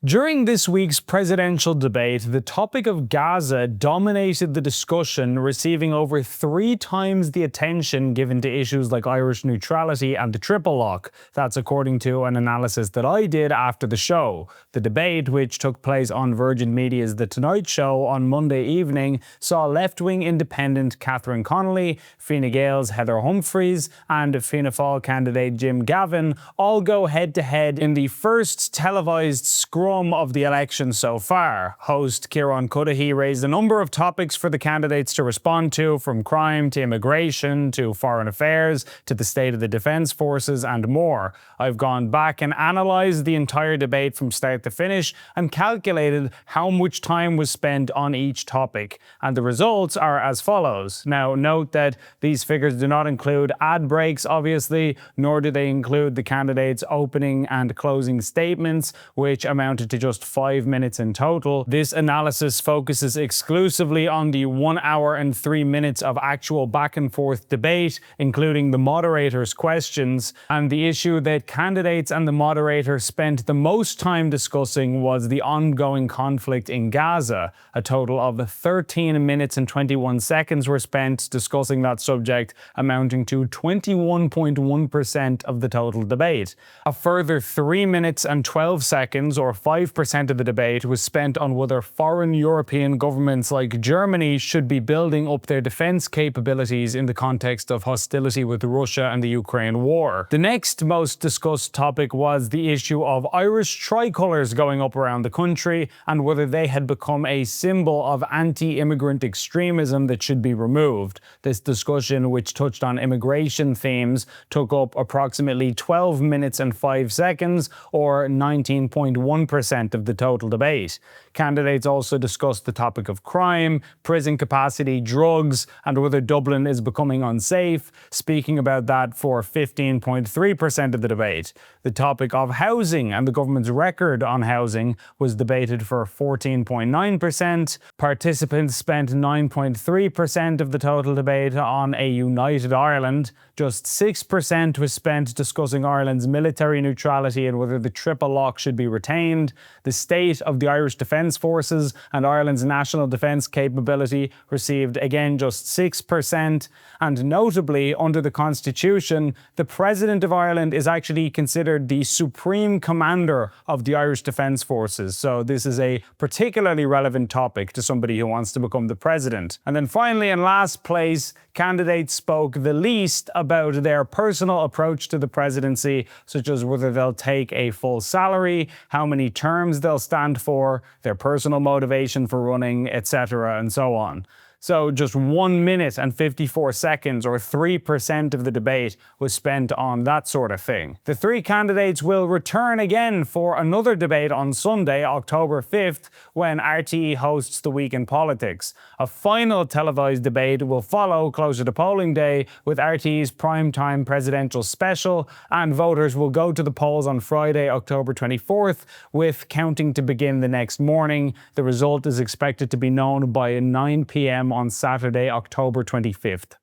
During this week's presidential debate, the topic of Gaza dominated the discussion, receiving over 3 times the attention given to issues like Irish neutrality and the triple lock. That's according to an analysis that I did after the show. The debate, which took place on Virgin Media's The Tonight Show on Monday evening, saw left-wing independent Catherine Connolly, Fine Gael's Heather Humphreys, and Fianna Fáil candidate Jim Gavin all go head-to-head in the first televised scrum of the election so far. Host Ciarán Cuddihy raised a number of topics for the candidates to respond to, from crime to immigration to foreign affairs to the state of the defence forces and more. I've gone back and analysed the entire debate from start to finish and calculated how much time was spent on each topic, and the results are as follows. Now, note that these figures do not include ad breaks, obviously, nor do they include the candidates' opening and closing statements, which amounted to just 5 minutes in total. This analysis focuses exclusively on the 1 hour and 3 minutes of actual back and forth debate, including the moderator's questions, and the issue that candidates and the moderator spent the most time discussing was the ongoing conflict in Gaza. A total of 13 minutes and 21 seconds were spent discussing that subject, amounting to 21.1% of the total debate. A further 3 minutes and 12 seconds, or 5% of the debate, was spent on whether foreign European governments like Germany should be building up their defence capabilities in the context of hostility with Russia and the Ukraine war. The next most discussed topic was the issue of Irish tricolours going up around the country and whether they had become a symbol of anti-immigrant extremism that should be removed. This discussion, which touched on immigration themes, took up approximately 12 minutes and 5 seconds, or 19.1% of the total debate. Candidates also discussed the topic of crime, prison capacity, drugs, and whether Dublin is becoming unsafe, speaking about that for 15.3% of the debate. The topic of housing and the government's record on housing was debated for 14.9%. Participants spent 9.3% of the total debate on a united Ireland. Just 6% was spent discussing Ireland's military neutrality and whether the triple lock should be retained. The state of the Irish Defence Forces and Ireland's national defence capability received again just 6%. And notably, under the Constitution, the President of Ireland is actually considered the supreme commander of the Irish Defence Forces. So this is a particularly relevant topic to somebody who wants to become the president. And then finally, in last place, candidates spoke the least about their personal approach to the presidency, such as whether they'll take a full salary, how many terms they'll stand for, their personal motivation for running, etc., and so on. So just 1 minute and 54 seconds, or 3% of the debate, was spent on that sort of thing. The 3 candidates will return again for another debate on Sunday, October 5th, when RTE hosts The Week in Politics. A final televised debate will follow closer to polling day with RTE's primetime presidential special, and voters will go to the polls on Friday, October 24th, with counting to begin the next morning. The result is expected to be known by 9 p.m. on Saturday, October 25th.